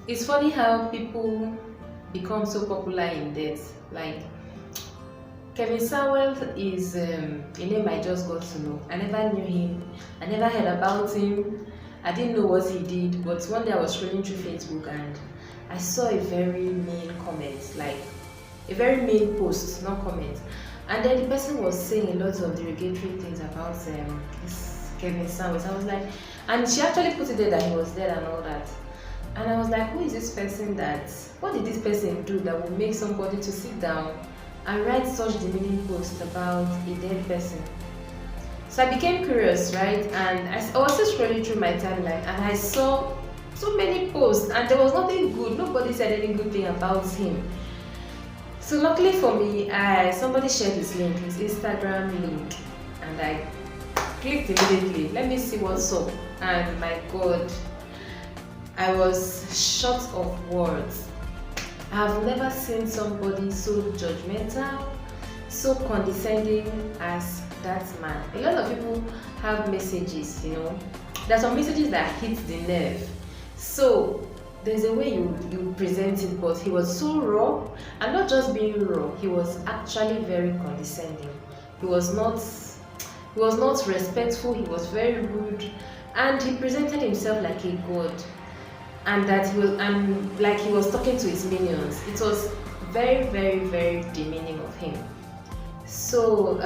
It's funny how people become so popular in death. Like Kevin Samuel is a name I just got to know. I never knew him. I never heard about him. I didn't know what he did. But one day I was scrolling through Facebook and I saw a very mean comment, like a very mean post, not comment. And then the person was saying a lot of derogatory things about this Kevin Samuel. I was like, and she actually put it there that he was dead and all that. And I was like, who is this person that, what did this person do that would make somebody to sit down and write such demeaning posts about a dead person? So I became curious, right? And I was just scrolling through my timeline and I saw so many posts and there was nothing good. Nobody said any good thing about him. So luckily for me, somebody shared his link, his Instagram link, and I clicked immediately. Let me see what's up. And my God, I was short of words. I've never seen somebody so judgmental, so condescending as that man. A lot of people have messages, There are some messages that hit the nerve. So there's a way you present it, but he was so raw, and not just being raw, he was actually very condescending. He was not respectful, he was very rude, and he presented himself like a god, and like he was talking to his minions. It was very, very, very demeaning of him. So,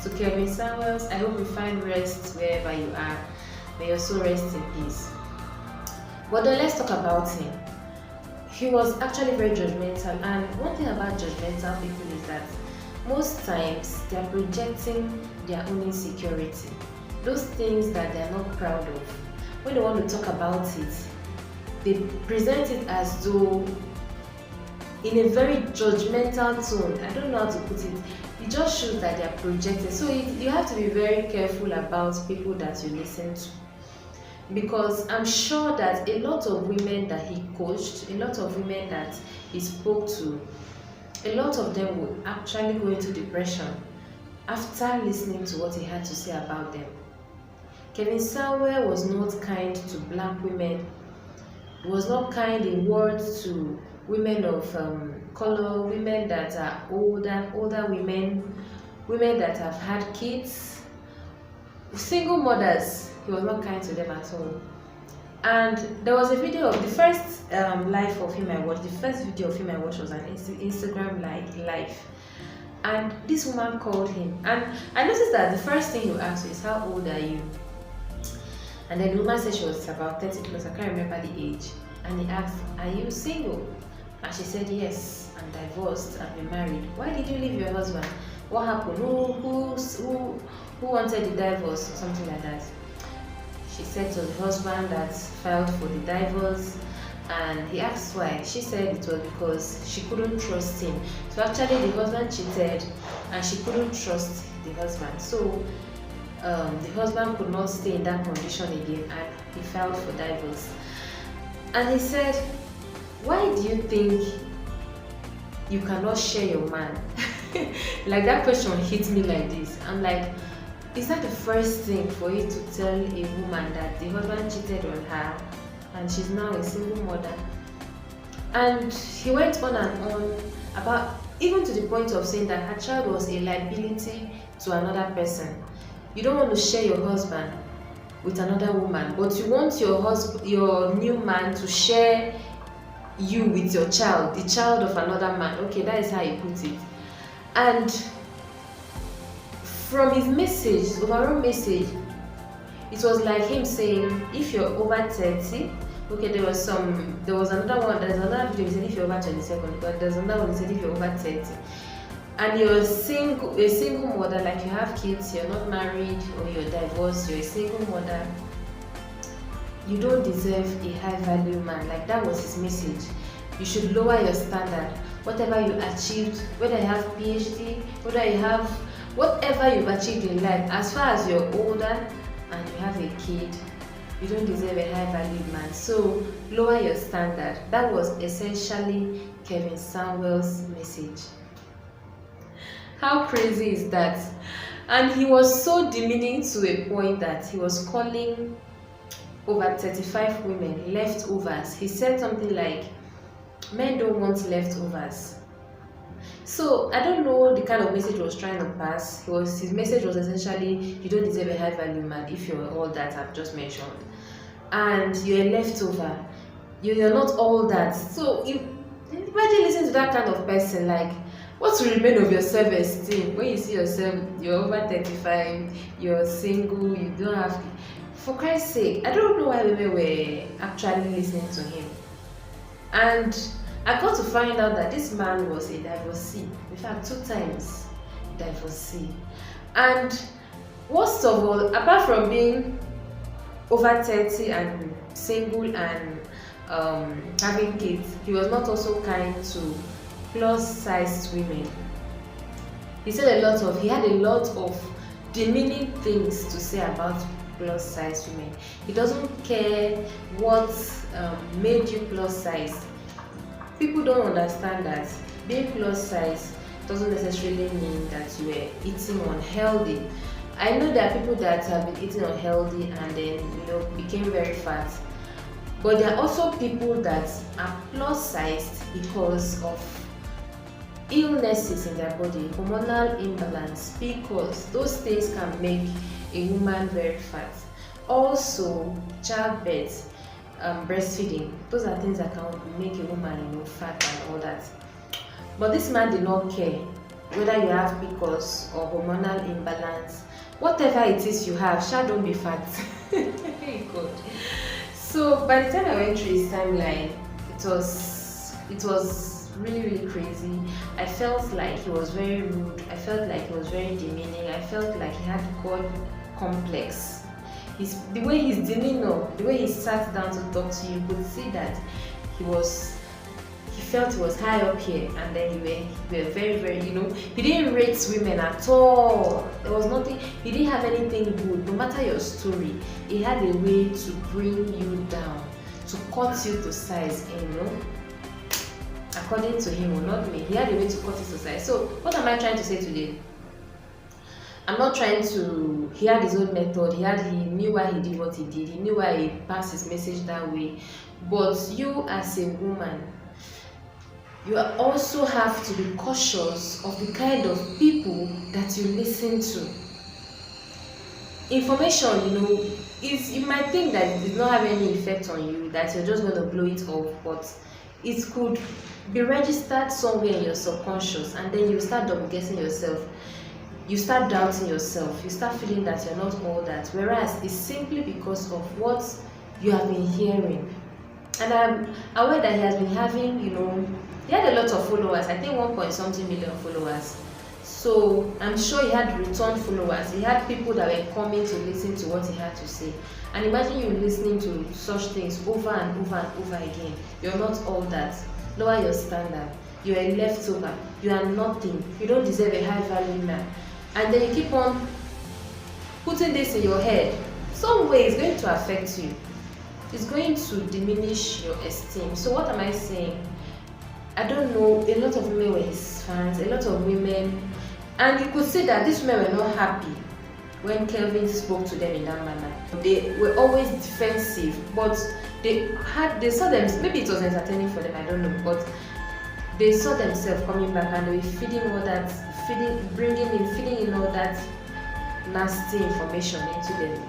to Kevin Samuels, I hope you find rest wherever you are. May your soul rest in peace. But then let's talk about him. He was actually very judgmental, and one thing about judgmental people is that most times they are projecting their own insecurity, those things that they are not proud of. When they want to talk about it, they present it as though in a very judgmental tone. I don't know how to put it. It just shows that they are projecting. So you have to be very careful about people that you listen to, because I'm sure that a lot of women that he coached, a lot of women that he spoke to, a lot of them would actually go into depression after listening to what he had to say about them. Kevin Samuel was not kind to black women. He was not kind in words to women of color, women that are older women that have had kids, single mothers. He was not kind to them at all. And there was a video of the first live of him I watched. The first video of him I watched was an Instagram live, and this woman called him, and I noticed that the first thing you asked is, "How old are you?" And then the woman said she was about 30 plus. I can't remember the age. And he asked, "Are you single?" And she said, "Yes, I'm divorced. I've been married." "Why did you leave your husband? What happened? Who wanted the divorce?" Or something like that. She said it was the husband that filed for the divorce, and he asked why. She said it was because she couldn't trust him. So actually the husband cheated and she couldn't trust the husband. So the husband could not stay in that condition again and he filed for divorce. And he said, "Why do you think you cannot share your man?" Like, that question hit me like this. I'm like, is that the first thing for you to tell a woman that the husband cheated on her and she's now a single mother? And he went on and on about, even to the point of saying that her child was a liability to another person. You don't want to share your husband with another woman, but you want your new man to share you with your child, the child of another man. Okay, that is how he put it. And from his message, his overall message, it was like him saying, if you're over 30, okay, there's another one, there's another video he said if you're over 27, but there's another one he said if you're over 30, and you're a single mother, like you have kids, you're not married or you're divorced, you're a single mother, you don't deserve a high value man. Like, that was his message. You should lower your standard. Whatever you achieved, whether you have PhD, whatever you've achieved in life, as far as you're older and you have a kid, you don't deserve a high value man. So lower your standard. That was essentially Kevin Samuel's message. How crazy is that? And he was so demeaning to a point that he was calling over 35 women leftovers. He said something like, men don't want leftovers. So I don't know the kind of message he was trying to pass. His message was essentially, you don't deserve a high value man if you're all that I've just mentioned, and you're a leftover. You're not all that. So imagine listening to that kind of person. Like, what will remain of your self-esteem when you see yourself, you're over 35, you're single, you don't have. For Christ's sake, I don't know why women were actually listening to him. And I got to find out that this man was a divorcee. In fact, 2 times divorcee. And worst of all, apart from being over 30 and single and having kids, he was not also kind to plus-sized women. He had a lot of demeaning things to say about plus-sized women. He doesn't care what made you plus-size. People don't understand that being plus-size doesn't necessarily mean that you were eating unhealthy. I know there are people that have been eating unhealthy and then became very fat. But there are also people that are plus-sized because of illnesses in their body, hormonal imbalance, because those things can make a woman very fat. Also, childbirth, breastfeeding, those are things that can make a woman fat and all that. But this man did not care whether you have PCOS or hormonal imbalance. Whatever it is you have, don't be fat. God. So by the time I went through his timeline, it was really, really crazy. I felt like he was very rude. I felt like he was very demeaning. I felt like he had God complex. The way his demeanor, the way he sat down to talk to you, could see that he felt he was high up here, and then you were very, very, he didn't rate women at all. There was nothing, he didn't have anything good. No matter your story, he had a way to bring you down, to cut you to size, according to him, or not me. He had a way to cut you to size. So what am I trying to say today? I'm not trying to, he had his own method, he knew why he did what he did, he knew why he passed his message that way. But you as a woman, you also have to be cautious of the kind of people that you listen to. Information, you might think that it does not have any effect on you, that you're just going to blow it off, but it could be registered somewhere in your subconscious, and then you start double-guessing yourself. You start doubting yourself. You start feeling that you're not all that, whereas it's simply because of what you have been hearing. And I'm aware that he has been having, he had a lot of followers. I think 1.something million followers. So I'm sure he had return followers. He had people that were coming to listen to what he had to say. And imagine you listening to such things over and over and over again. You're not all that. Lower your standard. You're a leftover. You are nothing. You don't deserve a high value man. And then you keep on putting this in your head. Some way it's going to affect you. It's going to diminish your esteem. So what am I saying? I don't know, a lot of women were his fans, a lot of women, and you could see that these women were not happy when Kelvin spoke to them in that manner. They were always defensive, but they saw them, maybe it was entertaining for them, I don't know, but they saw themselves coming back and they were feeding in all that nasty information into them.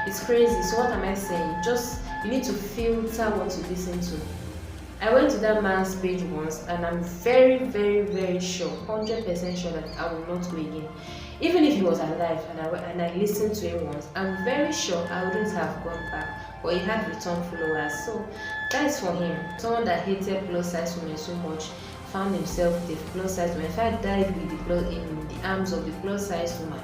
It's crazy. So what am I saying? You need to filter what you listen to. I went to that man's page once, and I'm very, very, very sure, 100% sure that I will not go again. Even if he was alive and I listened to him once, I'm very sure I wouldn't have gone back. But he had return followers, so that is for him. Someone that hated plus-size women so much found himself with a plus-size woman. In fact, died in the arms of the plus-size woman.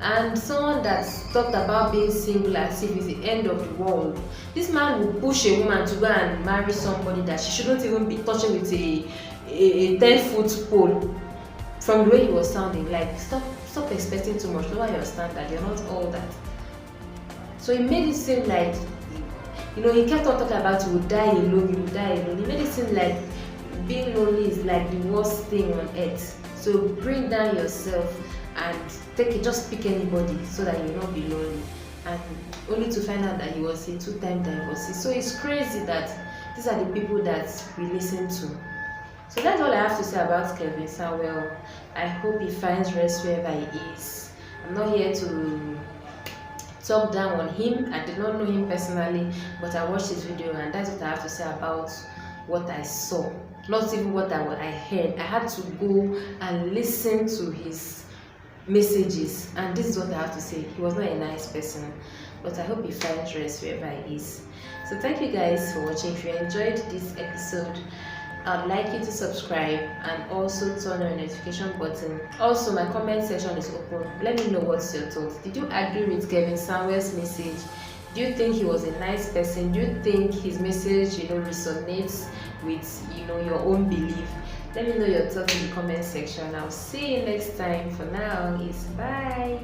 And someone that talked about being single as if it's the end of the world. This man will push a woman to go and marry somebody that she shouldn't even be touching with a 10-foot pole. From the way he was sounding, like, stop expecting too much, lower your standard, you're not all that. So he made it seem like, he kept on talking about you will die alone. He made it seem like being lonely is like the worst thing on earth. So bring down yourself and just pick anybody so that you'll not be lonely. And only to find out that he was a two-time divorcee. So it's crazy that these are the people that we listen to. So that's all I have to say about Kevin Samuel. I hope he finds rest wherever he is. I'm not here to talk down on him. I did not know him personally, but I watched his video, and that's what I have to say about what I saw. Not even what I heard. I had to go and listen to his messages, and this is what I have to say. He was not a nice person, but I hope he finds rest wherever he is. So thank you guys for watching. If you enjoyed this episode, I'd like you to subscribe and also turn on the notification button. Also, my comment section is open. Let me know what's your thoughts. Did you agree with Kevin Samuel's message? Do you think he was a nice person? Do you think his message, resonates with, your own belief? Let me know your thoughts in the comment section. I'll see you next time. For now, it's bye.